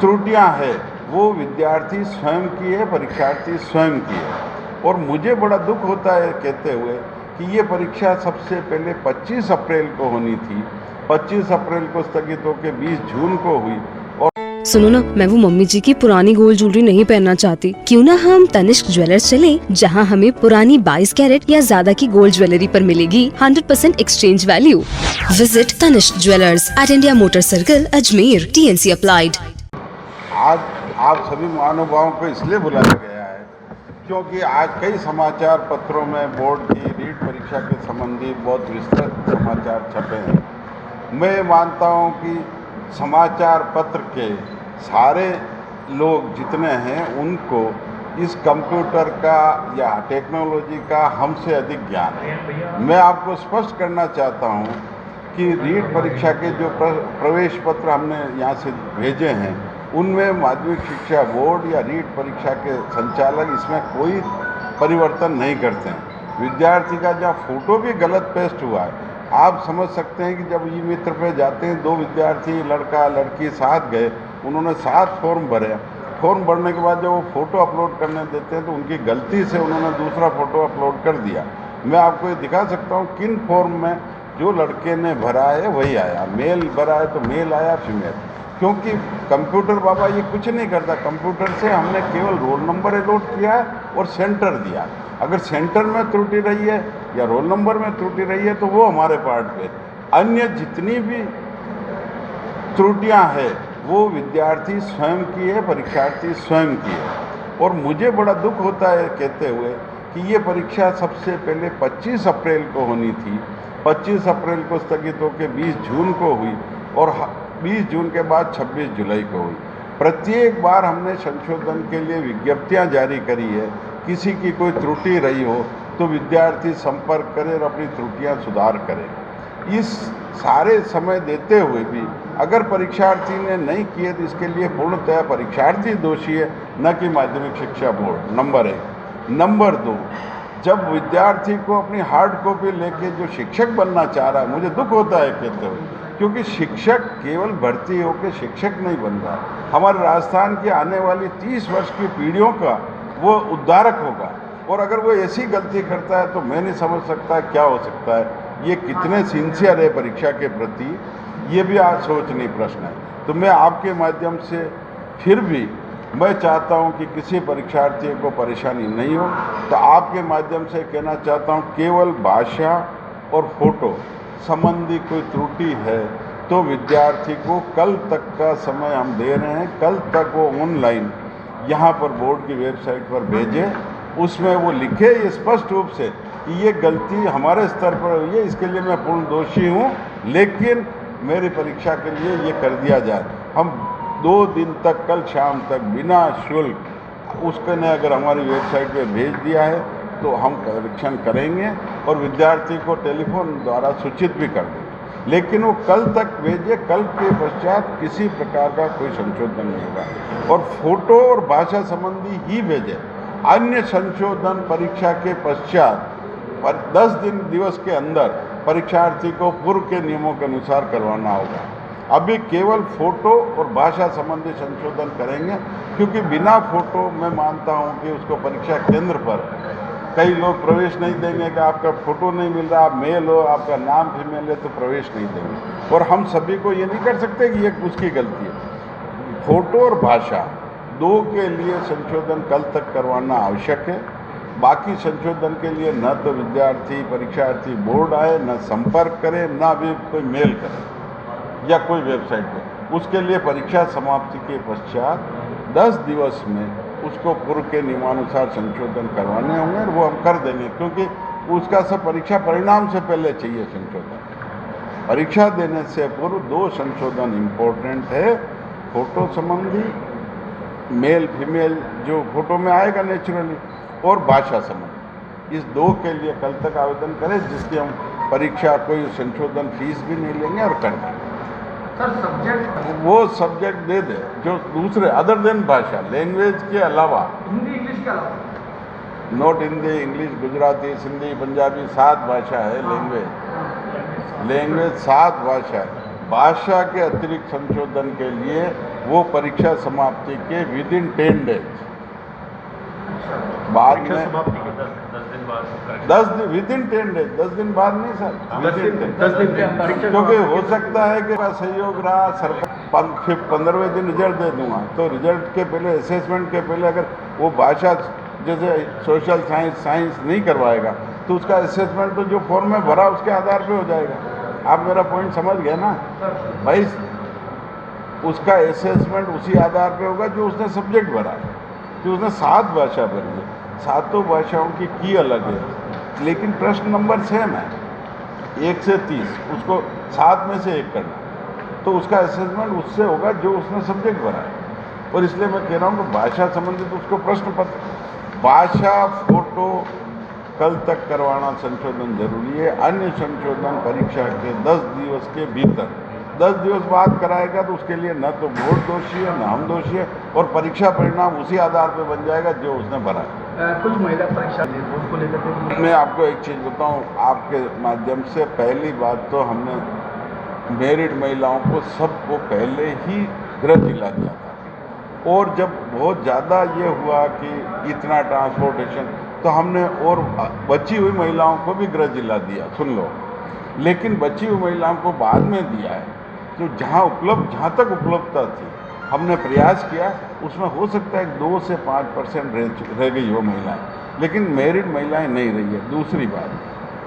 त्रुटियां है वो विद्यार्थी स्वयं की है, परीक्षार्थी स्वयं की है। और मुझे बड़ा दुख होता है कहते हुए कि ये परीक्षा सबसे पहले 25 अप्रैल को होनी थी, 25 अप्रैल को स्थगित होकर 20 जून को हुई। और सुनो ना, मैं वो मम्मी जी की पुरानी गोल्ड ज्वेलरी नहीं पहनना चाहती। क्यों ना हम तनिष्क ज्वेलर्स चलें, जहां हमें पुरानी 22 कैरेट या ज्यादा की गोल्ड ज्वेलरी पर मिलेगी 100% exchange value. Visit Tanishq jewellers at India motor circle, Ajmer. TNC applied. आज आप सभी महानुभावों को इसलिए बुलाया गया है क्योंकि आज कई समाचार पत्रों में बोर्ड की रीट परीक्षा के संबंधी बहुत विस्तृत समाचार छपे हैं। मैं मानता हूं कि समाचार पत्र के सारे लोग जितने हैं उनको इस कंप्यूटर का या टेक्नोलॉजी का हमसे अधिक ज्ञान है। मैं आपको स्पष्ट करना चाहता हूं कि रीट परीक्षा के जो प्रवेश पत्र हमने यहाँ से भेजे हैं उनमें माध्यमिक शिक्षा बोर्ड या रीट परीक्षा के संचालक इसमें कोई परिवर्तन नहीं करते हैं। विद्यार्थी का जहाँ फोटो भी गलत पेस्ट हुआ है, आप समझ सकते हैं कि जब ई मित्र पे जाते हैं, 2 विद्यार्थी लड़का लड़की साथ गए, उन्होंने 7 फॉर्म भरे। फॉर्म भरने के बाद जब वो फ़ोटो अपलोड करने देते हैं तो उनकी गलती से उन्होंने दूसरा फ़ोटो अपलोड कर दिया। मैं आपको ये दिखा सकता हूँ किन फॉर्म में जो लड़के ने भरा है वही आया, मेल भरा है तो मेल आया, फीमेल। क्योंकि कंप्यूटर बाबा ये कुछ नहीं करता, कंप्यूटर से हमने केवल रोल नंबर अलॉट किया है और सेंटर दिया। अगर सेंटर में त्रुटि रही है या रोल नंबर में त्रुटि रही है तो वो हमारे पार्ट पे। अन्य जितनी भी त्रुटियां है वो विद्यार्थी स्वयं की है, परीक्षार्थी स्वयं की है। और मुझे बड़ा दुख होता है कहते हुए कि ये परीक्षा सबसे पहले 25 अप्रैल को होनी थी, 25 अप्रैल को स्थगित होकर 20 जून को हुई और 20 जून के बाद 26 जुलाई को हुई। प्रत्येक बार हमने संशोधन के लिए विज्ञप्तियां जारी करी है। किसी की कोई त्रुटि रही हो तो विद्यार्थी संपर्क करे और अपनी त्रुटियां सुधार करे। इस सारे समय देते हुए भी अगर परीक्षार्थी ने नहीं किए तो इसके लिए पूर्णतः परीक्षार्थी दोषी है, न कि माध्यमिक शिक्षा बोर्ड। नंबर 1। नंबर 2, जब विद्यार्थी को अपनी हार्ड कॉपी लेके जो शिक्षक बनना चाह रहा है, मुझे दुख होता है कहते हुए, क्योंकि शिक्षक केवल भर्ती होकर शिक्षक नहीं बन रहा। हमारे राजस्थान की आने वाली 30 वर्ष की पीढ़ियों का वो उद्धारक होगा। और अगर वो ऐसी गलती करता है तो मैं नहीं समझ सकता क्या हो सकता है। ये कितने सिंसियर है परीक्षा के प्रति, ये भी आज सोचनीय प्रश्न है। तो मैं आपके माध्यम से फिर भी मैं चाहता हूं कि किसी परीक्षार्थी को परेशानी नहीं हो, तो आपके माध्यम से कहना चाहता हूं केवल भाषा और फोटो संबंधी कोई त्रुटि है तो विद्यार्थी को कल तक का समय हम दे रहे हैं। कल तक वो ऑनलाइन यहाँ पर बोर्ड की वेबसाइट पर भेजे, उसमें वो लिखे ये स्पष्ट रूप से कि ये गलती हमारे स्तर पर हुई है, इसके लिए मैं पूर्ण दोषी हूँ, लेकिन मेरी परीक्षा के लिए ये कर दिया जाए। हम 2 दिन तक, कल शाम तक बिना शुल्क उसके ने अगर हमारी वेबसाइट पे भेज दिया है तो हम परीक्षण करेंगे और विद्यार्थी को टेलीफोन द्वारा सूचित भी कर देंगे। लेकिन वो कल तक भेजे, कल के पश्चात किसी प्रकार का कोई संशोधन नहीं होगा। और फोटो और भाषा संबंधी ही भेजे। अन्य संशोधन परीक्षा के पश्चात 10 दिवस के अंदर परीक्षार्थी को पूर्व के नियमों के अनुसार करवाना होगा। अभी केवल फोटो और भाषा संबंधी संशोधन करेंगे, क्योंकि बिना फोटो मैं मानता हूं कि उसको परीक्षा केंद्र पर कई लोग प्रवेश नहीं देंगे कि आपका फोटो नहीं मिल रहा, आप मेल हो, आपका नाम फीमेल है तो प्रवेश नहीं देंगे। और हम सभी को ये नहीं कर सकते कि ये उसकी गलती है। फोटो और भाषा 2 के लिए संशोधन कल तक करवाना आवश्यक है। बाकी संशोधन के लिए न तो विद्यार्थी परीक्षार्थी बोर्ड आए, न संपर्क करे, न भी कोई मेल करे या कोई वेबसाइट पे। उसके लिए परीक्षा समाप्ति के पश्चात 10 दिवस में उसको पूर्व के नियमानुसार संशोधन करवाने होंगे और वो हम कर देंगे, क्योंकि उसका सब परीक्षा परिणाम से पहले चाहिए संशोधन। परीक्षा देने से पूर्व 2 संशोधन इम्पोर्टेंट है, फोटो संबंधी, मेल फीमेल जो फोटो में आएगा नेचुरली, और भाषा संबंधी। इस 2 के लिए कल तक आवेदन करें, जिसकी हम परीक्षा कोई संशोधन फीस भी नहीं लेंगे और कर देंगे। सर सब्जेक्ट वो सब्जेक्ट दे दे जो दूसरे अदर देन भाषा, लैंग्वेज के अलावा, हिंदी इंग्लिश के अलावा, नॉट हिंदी, इंग्लिश, गुजराती, सिंधी, पंजाबी 7 भाषा है लैंग्वेज। लैंग्वेज 7 भाषा है। भाषा के अतिरिक्त संशोधन के लिए वो परीक्षा समाप्ति के विद इन 10 डेज बाद परीक्षा में समाप्ति के 10 दिन बाद correction। 10 दिन विद इन 10 डेज 10 दिन बाद नहीं सर, 10 दिन 10 दिन के अंदर परीक्षा क्योंकि हो समाप्ति के- सकता है कि सहयोग रहा सरकार 15वें दिन रिजल्ट दे दूंगा, तो रिजल्ट के पहले असेसमेंट के पहले अगर वो भाषा जैसे सोशल साइंस नहीं करवाएगा तो उसका असेसमेंट तो जो फॉर्म में भरा उसके आधार पे हो जाएगा। आप मेरा पॉइंट समझ गए ना भाई, उसका असेसमेंट उसी आधार पे होगा जो उसने सब्जेक्ट भरा है। जो उसने 7 भाषा भरी है, 7 भाषाओं की अलग है, लेकिन प्रश्न नंबर सेम है 1 से 30, उसको 7 में से 1 करना, तो उसका असेसमेंट उससे होगा जो उसने सब्जेक्ट भरा है। और इसलिए मैं कह रहा हूँ कि भाषा संबंधित उसको प्रश्न पत्र, भाषा फोटो कल तक करवाना संशोधन जरूरी है। अन्य संशोधन परीक्षा के 10 दिवस के भीतर, 10 दिवस बाद कराएगा तो उसके लिए न तो बोर्ड दोषी है न हम दोषी है, और परीक्षा परिणाम उसी आधार पर बन जाएगा जो उसने भरा है। कुछ महिला परीक्षा बोर्ड को लेकर के मैं आपको एक चीज़ बताऊं आपके माध्यम से। पहली बात तो हमने मैरिड महिलाओं को सबको पहले ही गृह जिला दिया था, और जब बहुत ज़्यादा ये हुआ कि इतना ट्रांसपोर्टेशन, तो हमने और बची हुई महिलाओं को भी गृह जिला दिया, सुन लो। लेकिन बची हुई महिलाओं को बाद में दिया है, तो जहाँ तक उपलब्धता थी हमने प्रयास किया, उसमें हो सकता है 2 से 5% रह गई हो महिलाएं, लेकिन मैरिड महिलाएं नहीं रही है। दूसरी बात,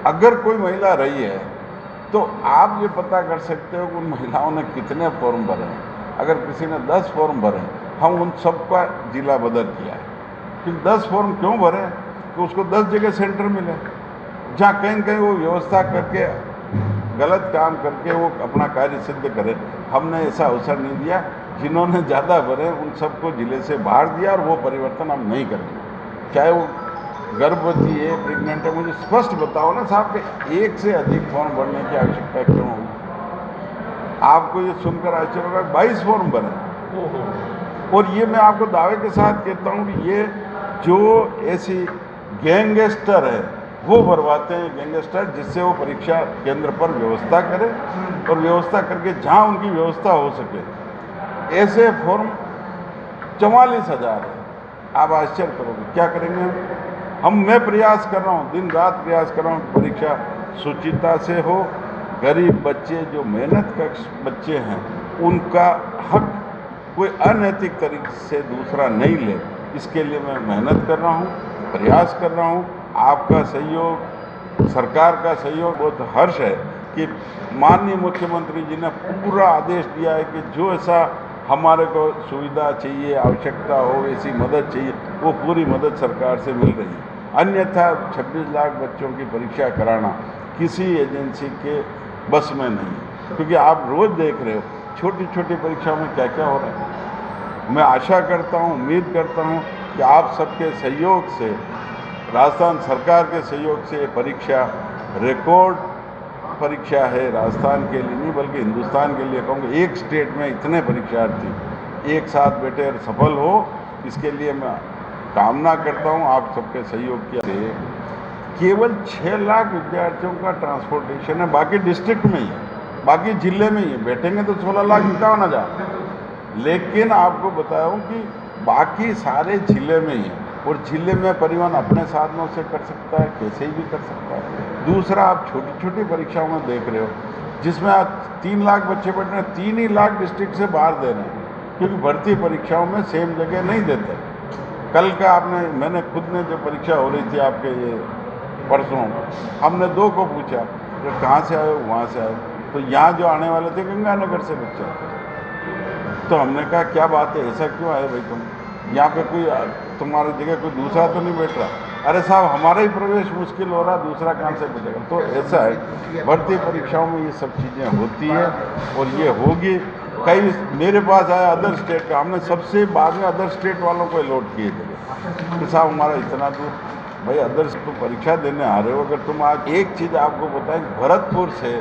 अगर कोई महिला रही है तो आप ये पता कर सकते हो कि उन महिलाओं ने कितने फॉर्म भरे हैं। अगर किसी ने 10 फॉर्म भरे, हम उन सबका जिला बदल किया है। फिर 10 फॉर्म क्यों भरे? कि उसको 10 जगह सेंटर मिले, जहाँ कहीं न कहीं वो व्यवस्था करके गलत काम करके वो अपना कार्य सिद्ध करे। हमने ऐसा अवसर नहीं दिया। जिन्होंने ज़्यादा भरे उन सबको जिले से बाहर दिया, और वो परिवर्तन हम नहीं करेंगे। चाहे वो गर्भवती है, प्रेग्नेंट है, मुझे स्पष्ट बताओ ना साहब कि 1 से अधिक फॉर्म भरने की आवश्यकता क्यों होगी? आपको ये सुनकर आश्चर्य होगा, 22 फॉर्म भरे। और ये मैं आपको दावे के साथ कहता हूँ कि ये जो ऐसी गैंगस्टर है वो भरवाते हैं, गैंगस्टर, जिससे वो परीक्षा केंद्र पर व्यवस्था करें, और व्यवस्था करके जहाँ उनकी व्यवस्था हो सके। ऐसे फॉर्म 44,000 है। आप आश्चर्य करोगे, क्या करेंगे हम? मैं प्रयास कर रहा हूँ, दिन रात प्रयास कर रहा हूँ, परीक्षा शुचिता से हो। गरीब बच्चे, जो मेहनत कश बच्चे हैं, उनका हक कोई अनैतिक तरीके से दूसरा नहीं ले, इसके लिए मैं मेहनत कर रहा हूँ, प्रयास कर रहा हूँ। आपका सहयोग, सरकार का सहयोग, बहुत हर्ष है कि माननीय मुख्यमंत्री जी ने पूरा आदेश दिया है कि जो ऐसा हमारे को सुविधा चाहिए, आवश्यकता हो, ऐसी मदद चाहिए, वो पूरी मदद सरकार से मिल रही है। अन्यथा 26 लाख बच्चों की परीक्षा कराना किसी एजेंसी के बस में नहीं है, क्योंकि आप रोज़ देख रहे हो छोटी छोटी परीक्षाओं में क्या क्या हो रहा है। मैं आशा करता हूँ, उम्मीद करता हूँ कि आप सबके सहयोग से, राजस्थान सरकार के सहयोग से, परीक्षा रिकॉर्ड परीक्षा है, राजस्थान के लिए नहीं बल्कि हिंदुस्तान के लिए कहूँगा। एक स्टेट में इतने परीक्षार्थी एक साथ बैठे और सफल हो, इसके लिए मैं कामना करता हूँ आप सबके सहयोग की। केवल 6 लाख विद्यार्थियों का ट्रांसपोर्टेशन है, बाकी डिस्ट्रिक्ट में ही है, बाकी जिले में ही है। बैठेंगे तो 16,51,000, लेकिन आपको बताऊँ कि बाकी सारे जिले में ही है, और जिले में परिवहन अपने साधनों से कर सकता है, कैसे ही भी कर सकता है। दूसरा, आप छोटी छोटी परीक्षाओं में देख रहे हो जिसमें आप 3 लाख बच्चे बैठ रहे हैं, 3 ही लाख डिस्ट्रिक्ट से बाहर दे रहे हैं, क्योंकि भर्ती परीक्षाओं में सेम जगह नहीं देते। कल का मैंने खुद ने जो परीक्षा हो रही थी आपके ये परसों, हमने 2 को पूछा कि कहाँ से आए हो, वहाँ से आए, तो यहाँ जो आने वाले थे गंगानगर से बच्चे, तो हमने कहा क्या बात है, ऐसा क्यों आए भाई तुम, यहाँ पे कोई तुम्हारी जगह कोई दूसरा तो नहीं बैठ रहा? अरे साहब, हमारा ही प्रवेश मुश्किल हो रहा, दूसरा कहाँ से बैठेगा? तो ऐसा है, भर्ती परीक्षाओं में ये सब चीज़ें होती है, और ये होगी। कई मेरे पास आया अदर स्टेट का, हमने सबसे बाद में अदर स्टेट वालों को अलॉट किए थे कि साहब हमारा इतना दूर, भाई अदर तो परीक्षा देने आ रहे हो, अगर तुम आज एक चीज़ आपको बताएं, भरतपुर से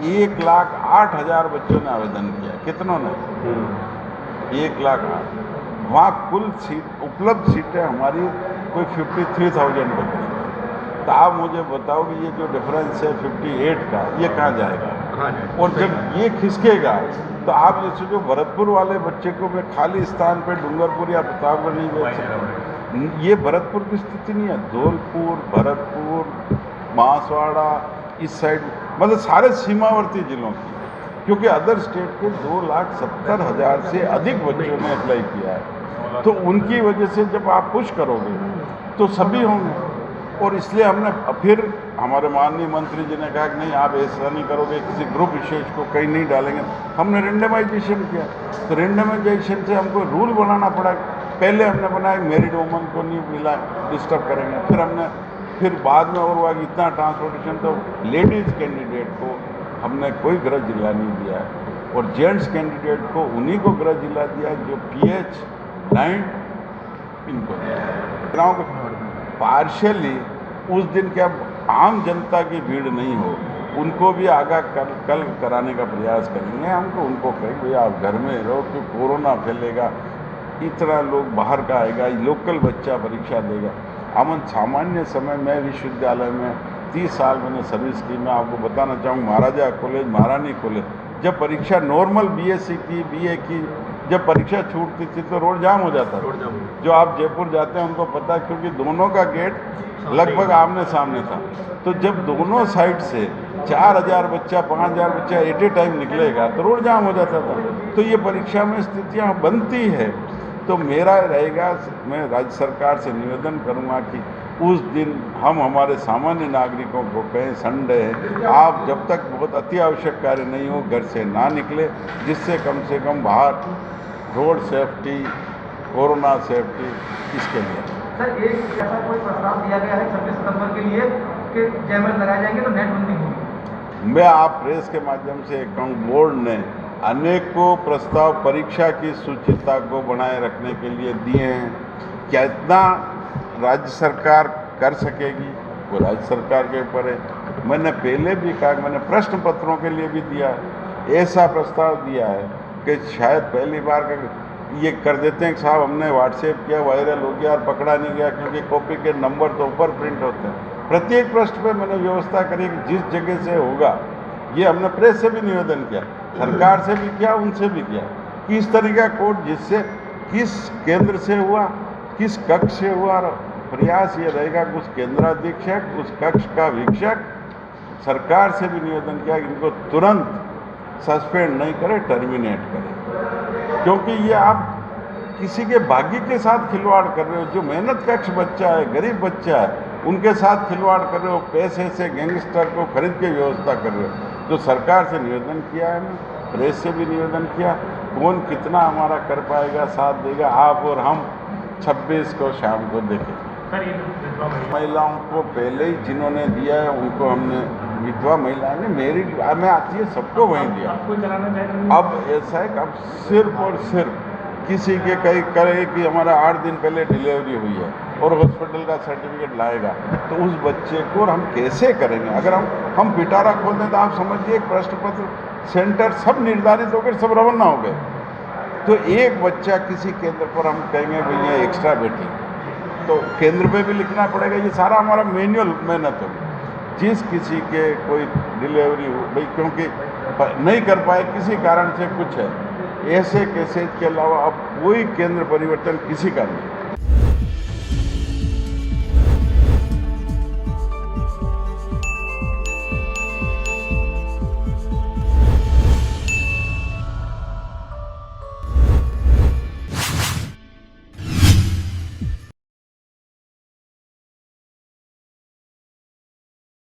1,08,000 बच्चों ने आवेदन किया। कितनों ने? 1,08,000। वहाँ कुल सीट, उपलब्ध सीटें हमारी कोई 53,000 बची। तो आप मुझे बताओ कि ये जो डिफरेंस है 58 का, ये कहाँ जाएगा? हाँ जी। और जब ये खिसकेगा तो आप ये सोचो भरतपुर वाले बच्चे को मैं खाली स्थान पे डूंगरपुर या प्रतापगढ़ नहीं भेज सकता। ये भरतपुर की स्थिति नहीं है, धौलपुर, भरतपुर, बांसवाड़ा, इस साइड मतलब सारे सीमावर्ती जिलों की, क्योंकि अदर स्टेट के 2,70,000 से अधिक बच्चों ने अप्लाई किया है। तो उनकी वजह से जब आप पुश करोगे तो सभी होंगे। और इसलिए हमने फिर हमारे माननीय मंत्री जी ने कहा कि नहीं, आप ऐसा नहीं करोगे, किसी ग्रुप विशेष को कहीं नहीं डालेंगे। हमने रेंडमाइजेशन किया, तो रेंडमाइजेशन से हमको रूल बनाना पड़ा। पहले हमने बनाया मैरिड वुमन को नहीं मिला, डिस्टर्ब करेंगे। फिर बाद में और हुआ कि इतना ट्रांसपोर्टेशन, तो लेडीज़ कैंडिडेट को हमने कोई गृह जिला नहीं दिया है, और जेंट्स कैंडिडेट को उन्हीं को गृह जिला दिया जो PH 9 इनको दिया। पार्शियली उस दिन क्या आम जनता की भीड़ नहीं हो, उनको भी आगाह कल कराने का प्रयास करेंगे। हमको उनको कहेंगे भैया आप घर में रहो, कि कोरोना फैलेगा, इतना लोग बाहर का आएगा, लोकल बच्चा परीक्षा देगा। अमन सामान्य समय में विश्वविद्यालय में 30 साल मैंने सर्विस की। मैं आपको बताना चाहूँ, महाराजा कॉलेज, महारानी कॉलेज, जब परीक्षा नॉर्मल BSc की, BA की जब परीक्षा छूटती थी तो रोड जाम हो जाता था। जो आप जयपुर जाते हैं उनको पता है, क्योंकि दोनों का गेट लगभग आमने सामने था। तो जब दोनों साइड से 4,000 बच्चा, 5,000 बच्चा एट ए टाइम निकलेगा तो रोड जाम हो जाता था। तो ये परीक्षा में स्थितियाँ बनती है। तो मेरा रहेगा, मैं राज्य सरकार से निवेदन करूंगा कि उस दिन हम हमारे सामान्य नागरिकों को कहें संडे है, आप जब तक बहुत अति आवश्यक कार्य नहीं हो घर से ना निकले, जिससे कम से कम बाहर रोड सेफ्टी, कोरोना सेफ्टी, इसके लिए। सर, एक ऐसा कोई प्रस्ताव दिया गया है 26 सितंबर के लिए कि कैमरे लगाए जाएंगे तो नेट बंदी होगी? मैं आप प्रेस के माध्यम से कहूँ, बोर्ड ने अनेकों प्रस्ताव परीक्षा की शुचिता को बनाए रखने के लिए दिए हैं। क्या इतना राज्य सरकार कर सकेगी, वो राज्य सरकार के ऊपर है। मैंने पहले भी कहा, मैंने प्रश्न पत्रों के लिए भी दिया है, ऐसा प्रस्ताव दिया है कि शायद पहली बार ये कर देते हैं कि साहब हमने व्हाट्सएप किया, वायरल हो गया और पकड़ा नहीं गया, क्योंकि कॉपी के नंबर तो ऊपर प्रिंट होते हैं। प्रत्येक प्रश्न पे मैंने व्यवस्था करी कि जिस जगह से होगा, ये हमने प्रेस से भी निवेदन किया, सरकार से भी किया, उनसे भी किया, कि इस तरह का कोड जिससे किस केंद्र से हुआ, किस कक्ष से हुआ, प्रयास ये रहेगा कि उस केंद्राधीक्षक, उस कक्ष का वीक्षक सरकार से भी निवेदन किया कि इनको तुरंत सस्पेंड नहीं करे, टर्मिनेट करे। क्योंकि ये आप किसी के भाग्य के साथ खिलवाड़ कर रहे हो। जो मेहनत कक्ष बच्चा है, गरीब बच्चा है, उनके साथ खिलवाड़ कर रहे हो, पैसे से गैंगस्टर को खरीद के व्यवस्था कर रहे हो। तो सरकार से निवेदन किया है, प्रेस से भी निवेदन किया, कौन कितना हमारा कर पाएगा, साथ देगा, आप और हम 26 को शाम को देखें। महिलाओं को पहले ही जिन्होंने दिया है उनको हमने, विधवा महिलाएं ने मेरी में आती है, सबको वहीं दिया। अब ऐसा है कि अब सिर्फ और सिर्फ किसी के कहीं करे कि हमारा 8 दिन पहले डिलीवरी हुई है और हॉस्पिटल का सर्टिफिकेट लाएगा, तो उस बच्चे को हम कैसे करेंगे? अगर हम पिटारा खोल दें तो आप समझिए एक प्रश्न पत्र सेंटर सब निर्धारित हो गए, सब रवाना हो गए, तो एक बच्चा किसी केंद्र पर हम कहेंगे भैया एक्स्ट्रा बेटी, तो केंद्र पे भी लिखना पड़ेगा। ये सारा हमारा मैनुअल मेहनत होगी। जिस किसी के कोई डिलीवरी हो भाई, क्योंकि नहीं कर पाए किसी कारण से कुछ है, ऐसे केसेज के अलावा अब कोई केंद्र परिवर्तन किसी का नहीं।